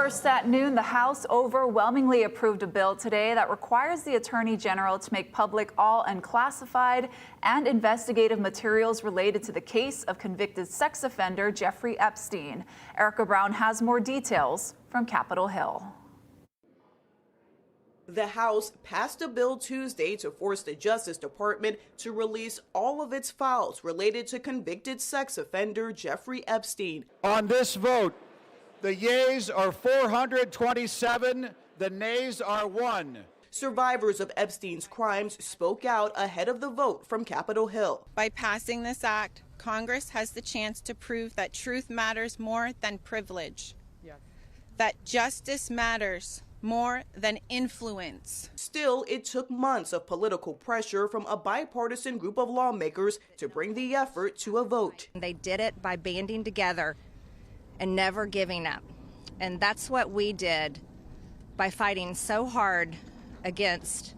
First at noon, the House overwhelmingly approved a bill today that requires the Attorney General to make public all unclassified and investigative materials related to the case of convicted sex offender Jeffrey Epstein. Erica Brown has more details from Capitol Hill. The House passed a bill Tuesday to force the Justice Department to release all of its files related to convicted sex offender Jeffrey Epstein. On this vote, the yeas are 427, the nays are 1. Survivors of Epstein's crimes spoke out ahead of the vote from Capitol Hill. By passing this act, Congress has the chance to prove that truth matters more than privilege, that justice matters more than influence. Still, it took months of political pressure from a bipartisan group of lawmakers to bring the effort to a vote. They did it by banding together and never giving up. And that's what we did by fighting so hard against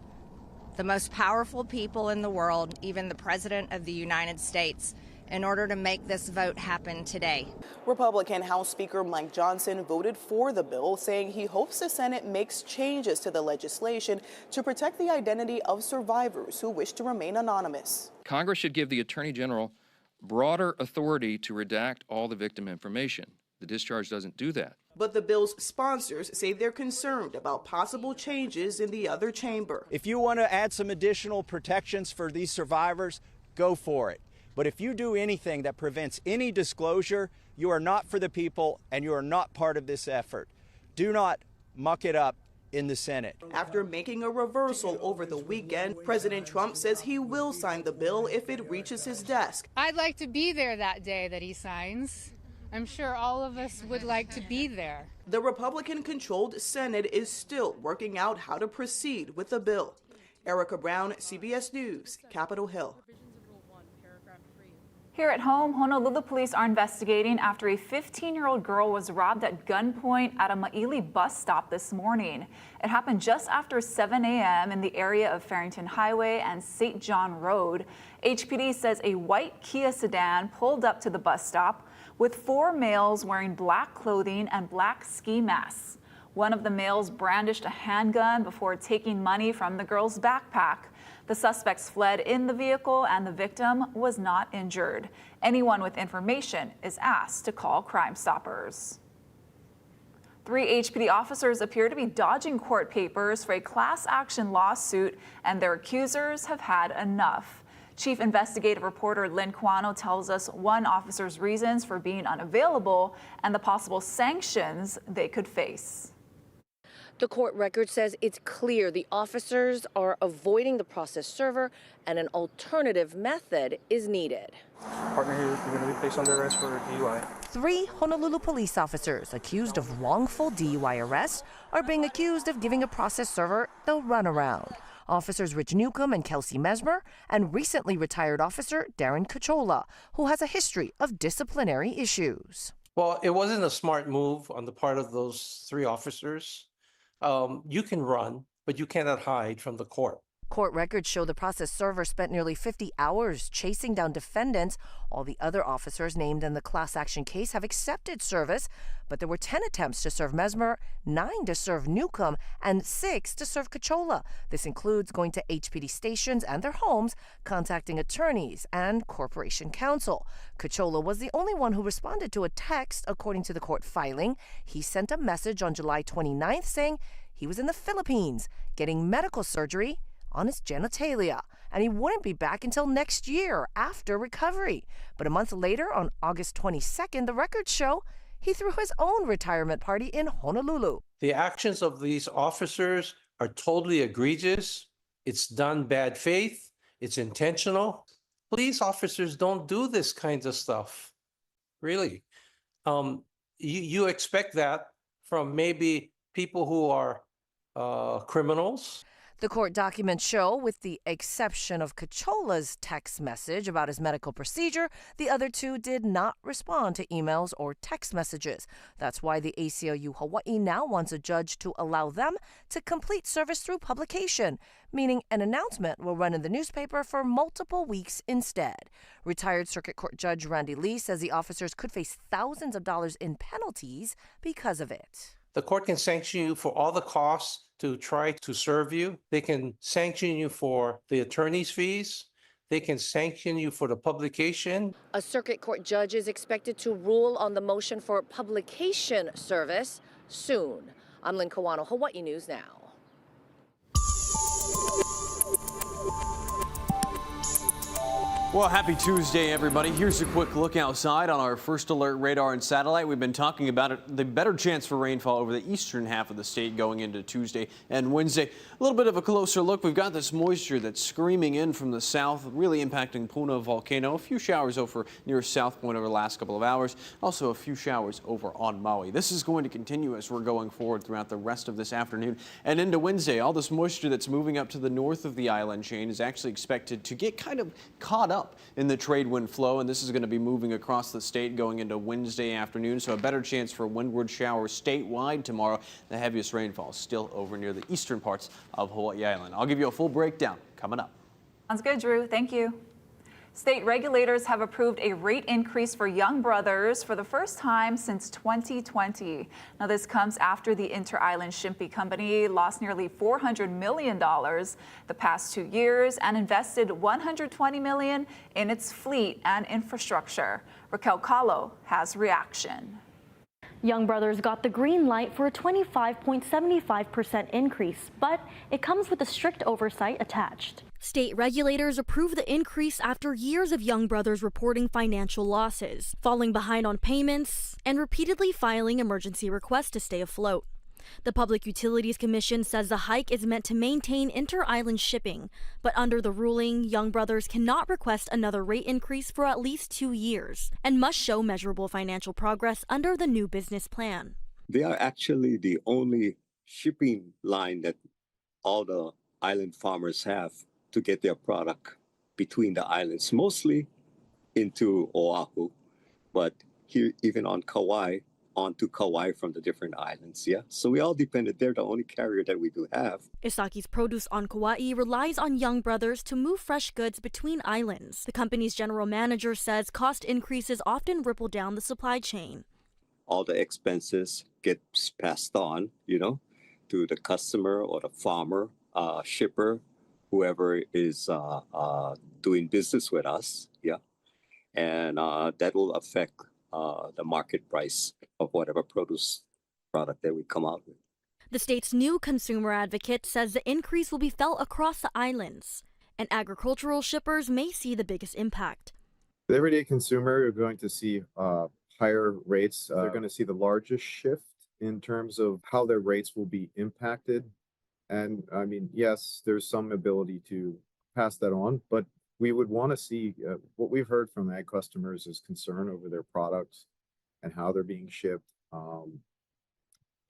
the most powerful people in the world, even the President of the United States, in order to make this vote happen today. Republican House Speaker Mike Johnson voted for the bill, saying he hopes the Senate makes changes to the legislation to protect the identity of survivors who wish to remain anonymous. Congress should give the Attorney General broader authority to redact all the victim information. The discharge doesn't do that. But the bill's sponsors say they're concerned about possible changes in the other chamber. If you want to add some additional protections for these survivors, go for it. But if you do anything that prevents any disclosure, you are not for the people and you are not part of this effort. Do not muck it up in the Senate. After making a reversal over the weekend, President Trump says he will sign the bill if it reaches his desk. I'd like to be there that day that he signs. I'm sure all of us would like to be there. The Republican-controlled Senate is still working out how to proceed with the bill. Erica Brown, CBS News, Capitol Hill. Here at home, Honolulu police are investigating after a 15-year-old girl was robbed at gunpoint at a Maui bus stop this morning. It happened just after 7 a.m. in the area of Farrington Highway and St. John Road. HPD says a white Kia sedan pulled up to the bus stop with 4 males wearing black clothing and black ski masks. One of the males brandished a handgun before taking money from the girl's backpack. The suspects fled in the vehicle and the victim was not injured. Anyone with information is asked to call Crime Stoppers. 3 HPD officers appear to be dodging court papers for a class action lawsuit, and their accusers have had enough. Chief investigative reporter Lynn Quano tells us one officer's reasons for being unavailable and the possible sanctions they could face. The court record says it's clear the officers are avoiding the process server and an alternative method is needed. Partner here is going to be placed under arrest for DUI. 3 Honolulu police officers accused of wrongful DUI arrest are being accused of giving a process server the runaround. Officers Rich Newcomb and Kelsey Mesmer, and recently retired officer Darren Cachola, who has a history of disciplinary issues. Well, it wasn't a smart move on the part of those 3 officers. You can run, but you cannot hide from the court. Court records show the process server spent nearly 50 hours chasing down defendants. All the other officers named in the class action case have accepted service, but there were 10 attempts to serve Mesmer, 9 to serve Newcomb, and 6 to serve Cachola. This includes going to HPD stations and their homes, contacting attorneys and corporation counsel. Cachola was the only one who responded to a text, according to the court filing. He sent a message on July 29th saying he was in the Philippines getting medical surgery on his genitalia, and he wouldn't be back until next year after recovery. But a month later, on August 22nd, the records show he threw his own retirement party in Honolulu. The actions of these officers are totally egregious. It's done bad faith. It's intentional. Police officers don't do this kind of stuff, really. You expect that from maybe people who are criminals. The court documents show, with the exception of Cachola's text message about his medical procedure, the other 2 did not respond to emails or text messages. That's why the ACLU Hawaii now wants a judge to allow them to complete service through publication, meaning an announcement will run in the newspaper for multiple weeks instead. Retired Circuit Court Judge Randy Lee says the officers could face thousands of dollars in penalties because of it. The court can sanction you for all the costs to try to serve you. They can sanction you for the attorney's fees. They can sanction you for the publication. A circuit court judge is expected to rule on the motion for publication service soon. I'm Lynn Kawano, Hawaii News Now. Well, happy Tuesday, everybody. Here's a quick look outside on our first alert radar and satellite. We've been talking about it, the better chance for rainfall over the eastern half of the state going into Tuesday and Wednesday. A little bit of a closer look. We've got this moisture that's screaming in from the south, really impacting Puna volcano. A few showers over near South Point over the last couple of hours. Also a few showers over on Maui. This is going to continue as we're going forward throughout the rest of this afternoon and into Wednesday. All this moisture that's moving up to the north of the island chain is actually expected to get kind of caught up in the trade wind flow, and this is going to be moving across the state going into Wednesday afternoon, so a better chance for windward showers statewide tomorrow. The heaviest rainfall is still over near the eastern parts of Hawaii Island. I'll give you a full breakdown coming up. Sounds good, Drew. Thank you. State regulators have approved a rate increase for young brothers for the first time since 2020. Now, this comes after the Inter-Island Shipping Company lost nearly $400 million the past 2 years and invested $120 million in its fleet and infrastructure. Raquel Kahlo has reaction. Young Brothers got the green light for a 25.75% increase, but it comes with a strict oversight attached. State regulators approved the increase after years of Young Brothers reporting financial losses, falling behind on payments, and repeatedly filing emergency requests to stay afloat. The Public Utilities Commission says the hike is meant to maintain inter-island shipping, but under the ruling, Young Brothers cannot request another rate increase for at least 2 years and must show measurable financial progress under the new business plan. They are actually the only shipping line that all the island farmers have to get their product between the islands, mostly into Oahu, but here even on Kauai, onto Kauai from the different islands, yeah? So we all depended. They're the only carrier that we do have. Isaki's Produce on Kauai relies on Young Brothers to move fresh goods between islands. The company's general manager says cost increases often ripple down the supply chain. All the expenses get passed on, you know, to the customer or the farmer, shipper, whoever is doing business with us, yeah? And that will affect the market price of whatever produce product that we come out with. The state's new consumer advocate says the increase will be felt across the islands, and agricultural shippers may see the biggest impact. The everyday consumer are going to see higher rates. They're going to see the largest shift in terms of how their rates will be impacted. And I mean, yes, there's some ability to pass that on, but we would want to see what we've heard from ag customers is concern over their products and how they're being shipped,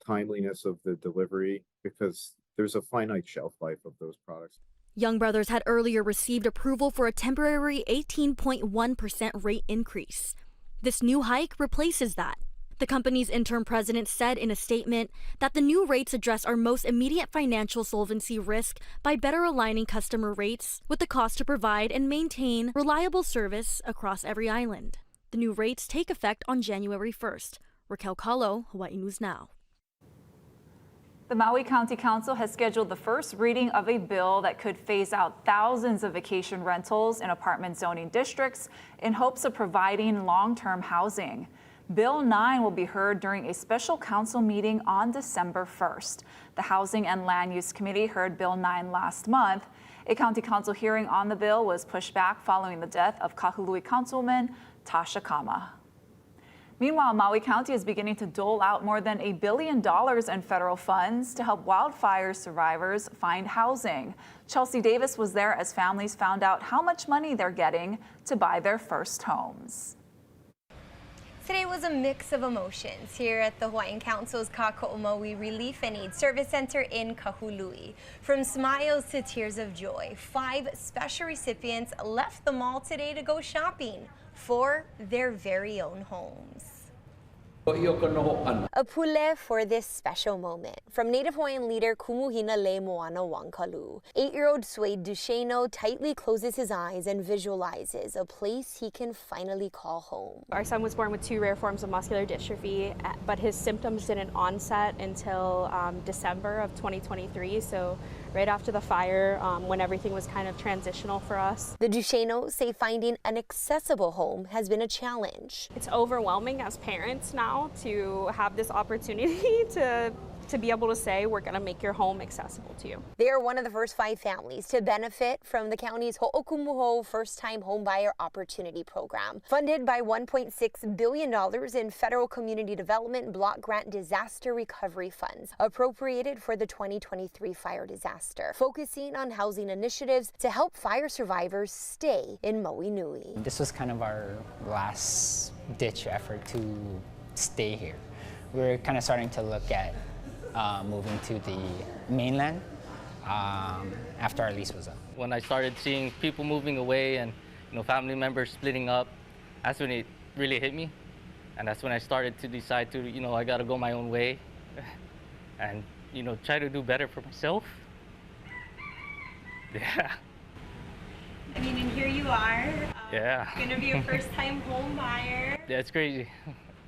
timeliness of the delivery, because there's a finite shelf life of those products. Young Brothers had earlier received approval for a temporary 18.1% rate increase. This new hike replaces that. The company's interim president said in a statement that the new rates address our most immediate financial solvency risk by better aligning customer rates with the cost to provide and maintain reliable service across every island. The new rates take effect on January 1st. Raquel Kahlo, Hawaii News Now. The Maui County Council has scheduled the first reading of a bill that could phase out thousands of vacation rentals in apartment zoning districts in hopes of providing long-term housing. Bill 9 will be heard during a special council meeting on December 1st. The Housing and Land Use Committee heard Bill 9 last month. A county council hearing on the bill was pushed back following the death of Kahului Councilwoman Tasha Kama. Meanwhile, Maui County is beginning to dole out more than $1 billion in federal funds to help wildfire survivors find housing. Chelsea Davis was there as families found out how much money they're getting to buy their first homes. Today was a mix of emotions here at the Hawaiian Council's Kakaʻo Relief and Aid Service Center in Kahului. From smiles to tears of joy, 5 special recipients left the mall today to go shopping for their very own homes. A pule for this special moment. From Native Hawaiian leader Kumuhina Le Moana Wangkalu, 8-year-old Swade Duchesneau tightly closes his eyes and visualizes a place he can finally call home. Our son was born with 2 rare forms of muscular dystrophy, but his symptoms didn't onset until December of 2023, so right after the fire, when everything was kind of transitional for us. The Duchesneaux say finding an accessible home has been a challenge. It's overwhelming as parents now to have this opportunity to be able to say we're going to make your home accessible to you. They are one of the first 5 families to benefit from the county's Ho'okumuho First-Time Homebuyer Opportunity Program, funded by $1.6 billion in federal community development block grant disaster recovery funds appropriated for the 2023 fire disaster, focusing on housing initiatives to help fire survivors stay in Maui Nui. This was kind of our last ditch effort to stay here. We're kind of starting to look at moving to the mainland after our lease was up. When I started seeing people moving away and family members splitting up, that's when it really hit me, and that's when I started to decide to I got to go my own way, and try to do better for myself. Yeah. I mean, and here you are. Yeah. Gonna be a first-time home buyer. Yeah, it's crazy,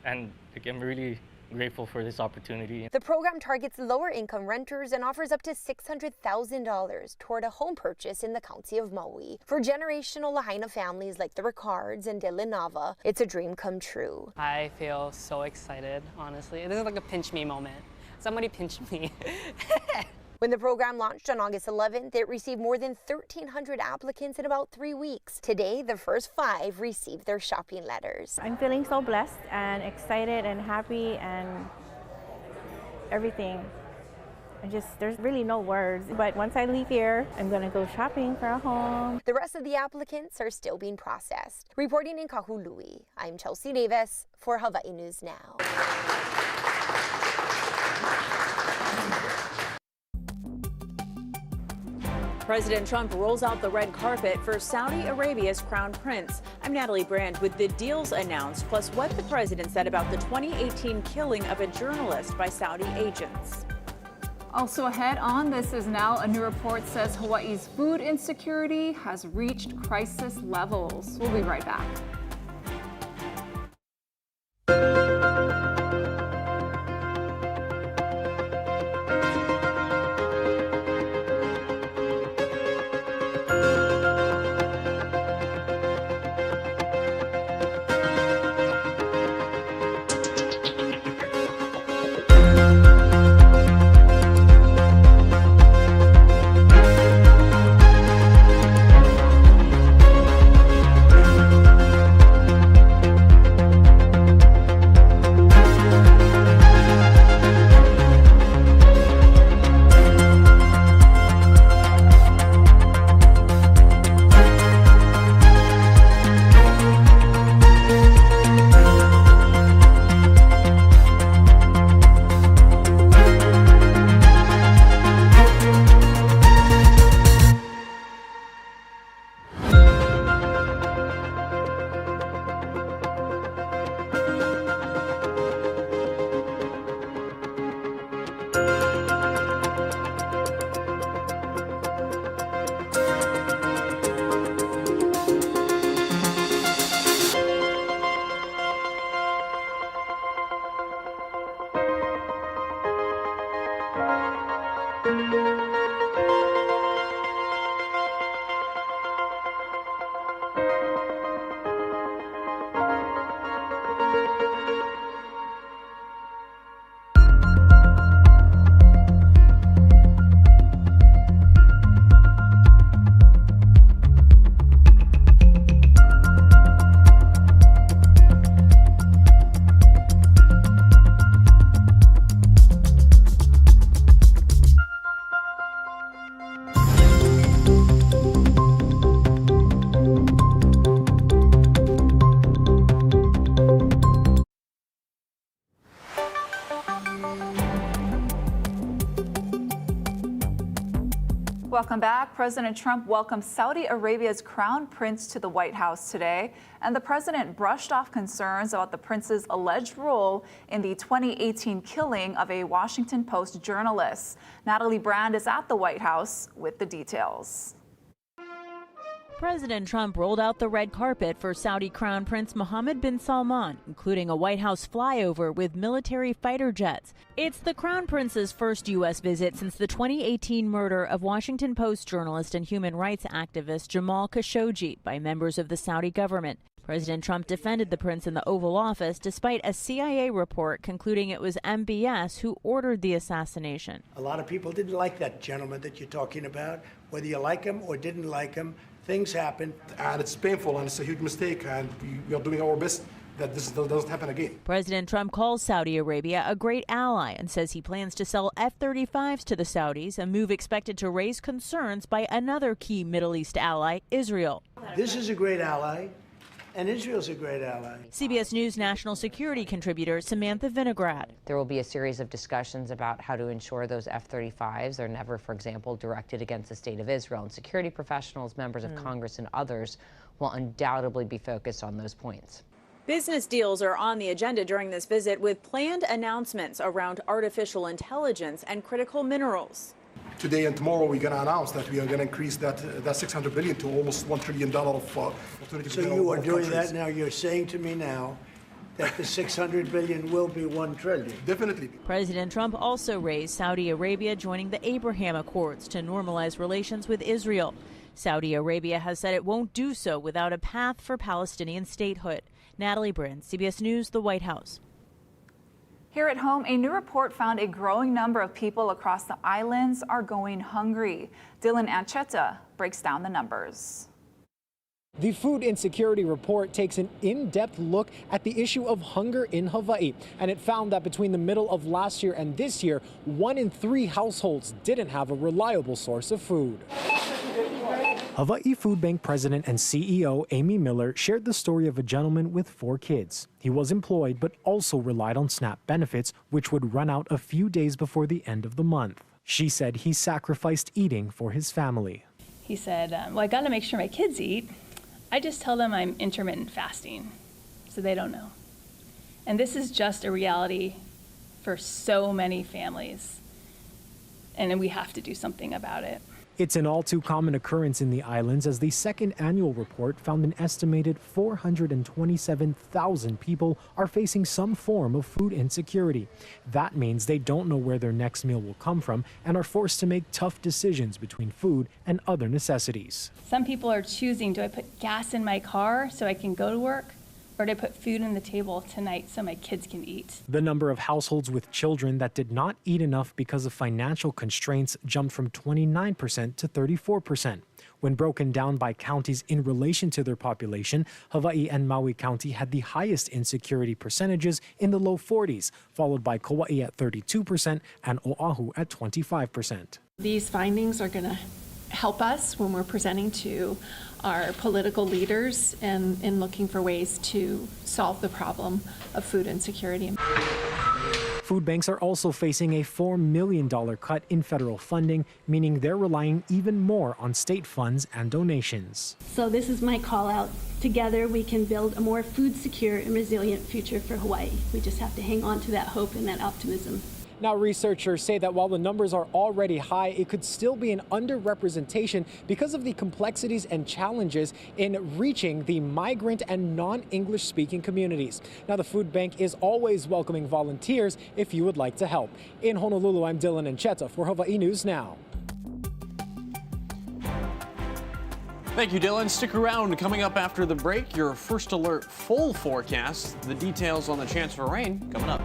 and I'm really grateful for this opportunity. The program targets lower-income renters and offers up to $600,000 toward a home purchase in the county of Maui. For generational Lahaina families like the Ricards and De La Nava, it's a dream come true. I feel so excited, honestly. This is like a pinch me moment. Somebody pinch me. When the program launched on August 11th, it received more than 1,300 applicants in about 3 weeks. Today, the first 5 received their shopping letters. I'm feeling so blessed and excited and happy and everything. There's really no words. But once I leave here, I'm gonna go shopping for a home. The rest of the applicants are still being processed. Reporting in Kahului, I'm Chelsea Davis for Hawaii News Now. President Trump rolls out the red carpet for Saudi Arabia's crown prince. I'm Natalie Brand with the deals announced, plus what the president said about the 2018 killing of a journalist by Saudi agents. Also ahead on This Is Now, a new report says Hawaii's food insecurity has reached crisis levels. We'll be right back. Welcome back. President Trump welcomed Saudi Arabia's crown prince to the White House today, and the president brushed off concerns about the prince's alleged role in the 2018 killing of a Washington Post journalist. Natalie Brand is at the White House with the details. President Trump rolled out the red carpet for Saudi Crown Prince Mohammed bin Salman, including a White House flyover with military fighter jets. It's the Crown Prince's first U.S. visit since the 2018 murder of Washington Post journalist and human rights activist Jamal Khashoggi by members of the Saudi government. President Trump defended the prince in the Oval Office despite a CIA report concluding it was MBS who ordered the assassination. A lot of people didn't like that gentleman that you're talking about, whether you like him or didn't like him. Things happen. And it's painful and it's a huge mistake, and we are doing our best that this doesn't happen again. President Trump calls Saudi Arabia a great ally and says he plans to sell F-35s to the Saudis, a move expected to raise concerns by another key Middle East ally, Israel. This is a great ally, and Israel's a great ally. CBS News national security contributor Samantha Vinograd. There will be a series of discussions about how to ensure those F-35s are never, for example, directed against the state of Israel. And security professionals, members of Congress, and others will undoubtedly be focused on those points. Business deals are on the agenda during this visit with planned announcements around artificial intelligence and critical minerals. Today and tomorrow we're going to announce that we are going to increase that $600 billion to almost $1 trillion of alternative. So you are doing that now. You're saying to me now that the $600 billion will be $1 trillion. Definitely. President Trump also raised Saudi Arabia joining the Abraham Accords to normalize relations with Israel. Saudi Arabia has said it won't do so without a path for Palestinian statehood. Natalie Brand, CBS News, the White House. Here at home, a new report found a growing number of people across the islands are going hungry. Dylan Ancheta breaks down the numbers. The Food Insecurity Report takes an in-depth look at the issue of hunger in Hawaii, and it found that between the middle of last year and this year, 1 in 3 households didn't have a reliable source of food. Hawaii Food Bank President and CEO Amy Miller shared the story of a gentleman with 4 kids. He was employed but also relied on SNAP benefits, which would run out a few days before the end of the month. She said he sacrificed eating for his family. He said, well, I got to make sure my kids eat. I just tell them I'm intermittent fasting, so they don't know. And this is just a reality for so many families, and we have to do something about it. It's an all too common occurrence in the islands, as the second annual report found an estimated 427,000 people are facing some form of food insecurity. That means they don't know where their next meal will come from and are forced to make tough decisions between food and other necessities. Some people are choosing, do I put gas in my car so I can go to work? Or do I put food on the table tonight so my kids can eat? The number of households with children that did not eat enough because of financial constraints jumped from 29% to 34%. When broken down by counties in relation to their population, Hawaii and Maui County had the highest insecurity percentages in the low 40s, followed by Kauai at 32% and Oahu at 25%. These findings are going to help us when we're presenting to our political leaders and in looking for ways to solve the problem of food insecurity. Food banks are also facing a $4 million cut in federal funding, meaning they're relying even more on state funds and donations. So this is my call out. Together we can build a more food secure and resilient future for Hawaii. We just have to hang on to that hope and that optimism. Now, researchers say that while the numbers are already high, it could still be an underrepresentation because of the complexities and challenges in reaching the migrant and non-English speaking communities. Now, the food bank is always welcoming volunteers if you would like to help. In Honolulu, I'm Dylan Ancheta for Hawaii News Now. Thank you, Dylan. Stick around. Coming up after the break, your first alert full forecast. The details on the chance for rain coming up.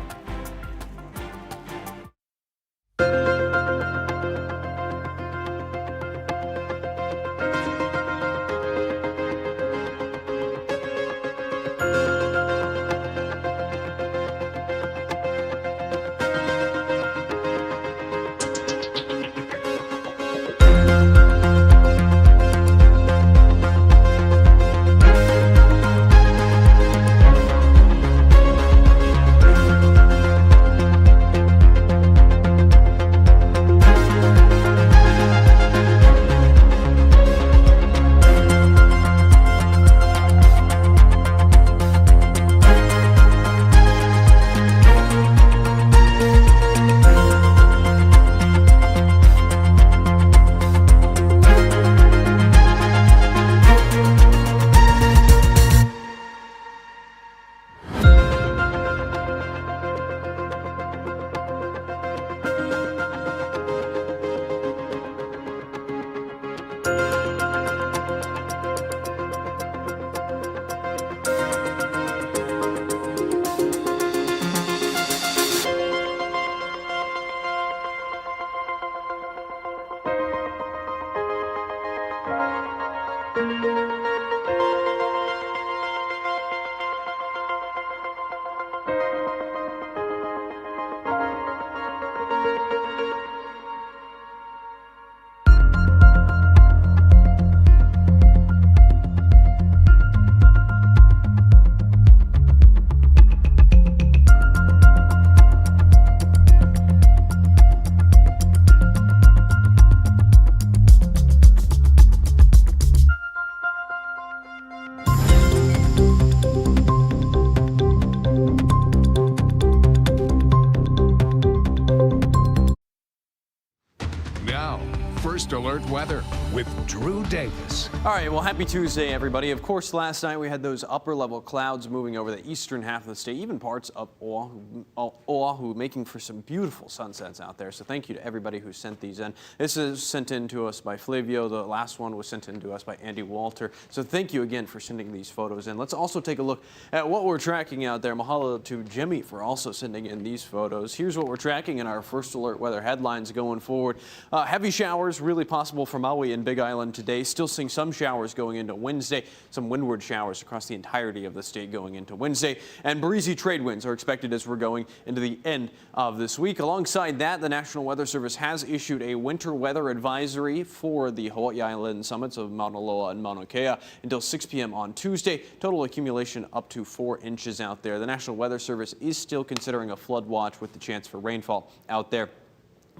Alert Weather with Drew Davis. All right, well, happy Tuesday, everybody. Of course, last night we had those upper-level clouds moving over the eastern half of the state, even parts of Oahu, making for some beautiful sunsets out there. So thank you to everybody who sent these in. This is sent in to us by Flavio. The last one was sent in to us by Andy Walter. So thank you again for sending these photos in. Let's also take a look at what we're tracking out there. Mahalo to Jimmy for also sending in these photos. Here's what we're tracking in our first alert weather headlines going forward. Heavy showers really possible for Maui and Big Island today. Still seeing some showers going into Wednesday. Some windward showers across the entirety of the state going into Wednesday. And breezy trade winds are expected as we're going into the end of this week. Alongside that, the National Weather Service has issued a winter weather advisory for the Hawaii Island summits of Mauna Loa and Mauna Kea until 6 p.m. on Tuesday. Total accumulation up to 4 inches out there. The National Weather Service is still considering a flood watch with the chance for rainfall out there.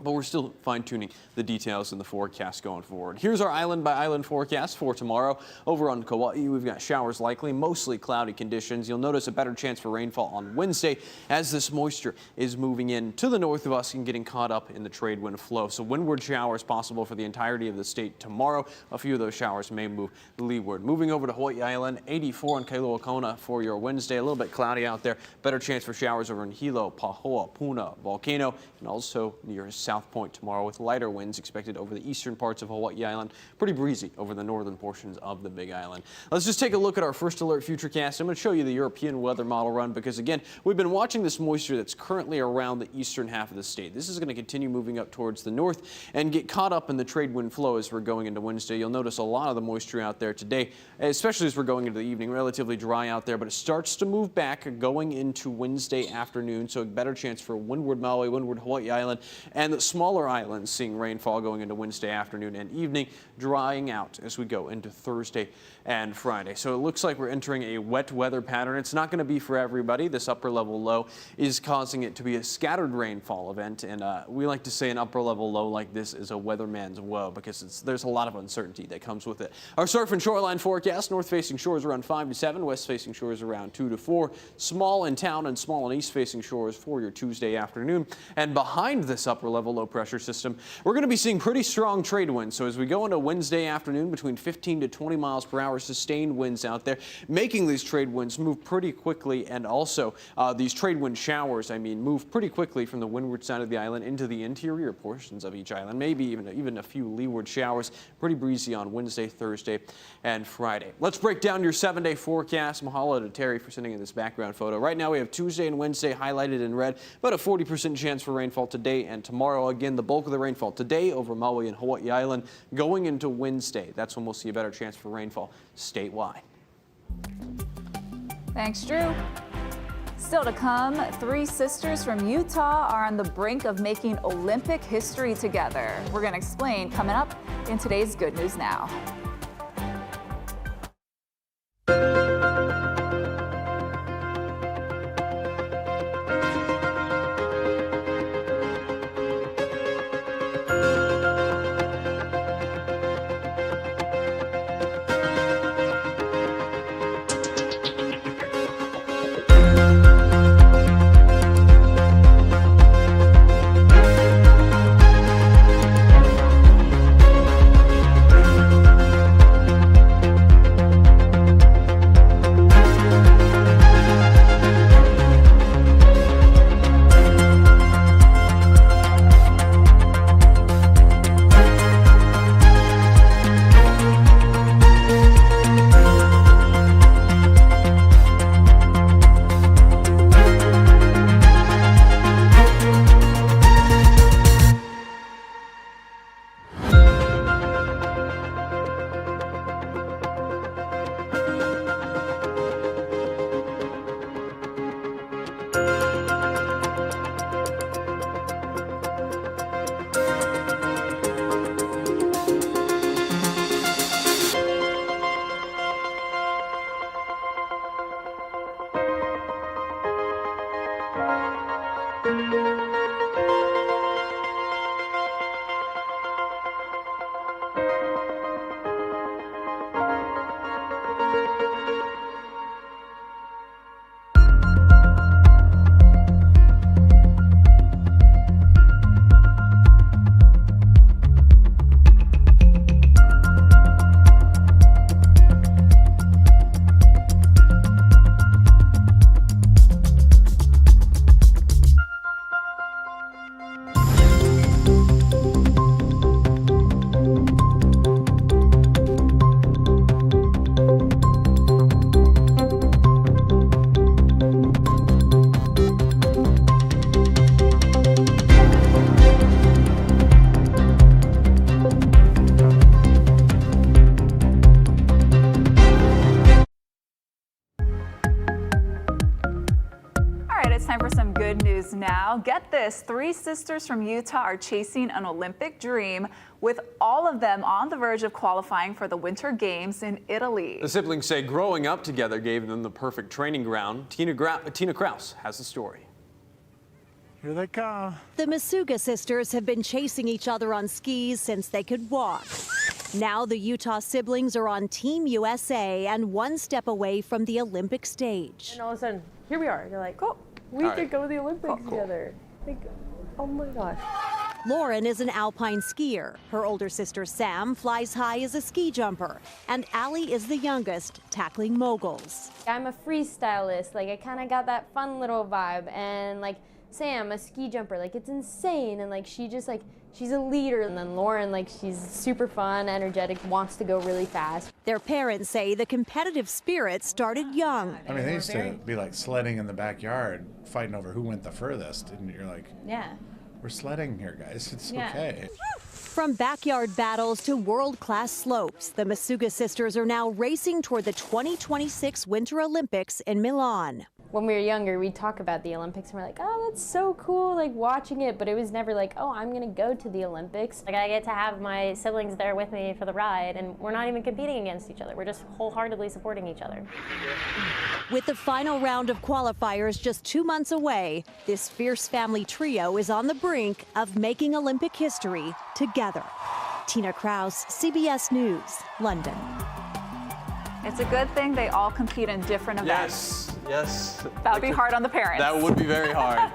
But we're still fine-tuning the details in the forecast going forward. Here's our island-by-island forecast for tomorrow. Over on Kauai, we've got showers likely, mostly cloudy conditions. You'll notice a better chance for rainfall on Wednesday as this moisture is moving in to the north of us and getting caught up in the trade wind flow. So windward showers possible for the entirety of the state tomorrow. A few of those showers may move leeward. Moving over to Hawaii Island, 84 on Kailua Kona for your Wednesday. A little bit cloudy out there. Better chance for showers over in Hilo, Pahoa, Puna, Volcano, and also near South Point tomorrow with lighter winds expected over the eastern parts of Hawaii Island. Pretty breezy over the northern portions of the Big Island. Let's just take a look at our first alert futurecast. I'm going to show you the European weather model run because, again, we've been watching this moisture that's currently around the eastern half of the state. This is going to continue moving up towards the north and get caught up in the trade wind flow as we're going into Wednesday. You'll notice a lot of the moisture out there today, especially as we're going into the evening. Relatively dry out there, but it starts to move back going into Wednesday afternoon, so a better chance for windward Maui, windward Hawaii Island, and the smaller islands seeing rainfall going into Wednesday afternoon and evening, drying out as we go into Thursday and Friday. So it looks like we're entering a wet weather pattern. It's not going to be for everybody. This upper level low is causing it to be a scattered rainfall event, and we like to say an upper level low like this is a weatherman's woe because there's a lot of uncertainty that comes with it. Our surf and shoreline forecast: north facing shores around 5 to 7, west facing shores around 2 to 4, small in town and small and east facing shores for your Tuesday afternoon. And behind this upper level low pressure system, we're going to be seeing pretty strong trade winds. So as we go into Wednesday afternoon, between 15 to 20 miles per hour sustained winds out there, making these trade winds move pretty quickly, and also these trade wind showers, move pretty quickly from the windward side of the island into the interior portions of each island, maybe even a few leeward showers. Pretty breezy on Wednesday, Thursday, and Friday. Let's break down your 7-day forecast. Mahalo to Terry for sending in this background photo. Right now we have Tuesday and Wednesday highlighted in red, about a 40% chance for rainfall today and tomorrow. Again, the bulk of the rainfall today over Maui and Hawaii Island. Going into Wednesday, that's when we'll see a better chance for rainfall statewide. Thanks, Drew. Still to come, 3 sisters from Utah are on the brink of making Olympic history together. We're going to explain coming up in today's Good News Now. time for some good news now. Get this, 3 sisters from Utah are chasing an Olympic dream, with all of them on the verge of qualifying for the Winter Games in Italy. The siblings say growing up together gave them the perfect training ground. Tina Kraus has the story. Here they come. The Masuga sisters have been chasing each other on skis since they could walk. Now the Utah siblings are on Team USA and one step away from the Olympic stage. And all of a sudden, here we are. They're like, oh, we could go to the Olympics together. Like, oh my gosh. Lauren is an alpine skier. Her older sister Sam flies high as a ski jumper. And Allie is the youngest, tackling moguls. I'm a freestylist. Like, I kind of got that fun little vibe. And like Sam, a ski jumper. Like, it's insane. And like, she's a leader. And then Lauren, like, she's super fun, energetic, wants to go really fast. Their parents say the competitive spirit started young. I mean, they used to be like sledding in the backyard, fighting over who went the furthest. And you're like, yeah, we're sledding here, guys. It's okay. From backyard battles to world-class slopes, the Masuga sisters are now racing toward the 2026 Winter Olympics in Milan. When we were younger, we'd talk about the Olympics and we're like, oh, that's so cool, like watching it, but it was never like, oh, I'm gonna go to the Olympics. Like, I get to have my siblings there with me for the ride, and we're not even competing against each other. We're just wholeheartedly supporting each other. With the final round of qualifiers just 2 months away, this fierce family trio is on the brink of making Olympic history together. Tina Kraus, CBS News, London. It's a good thing they all compete in different events. Yes. That would be hard on the parents. That would be very hard.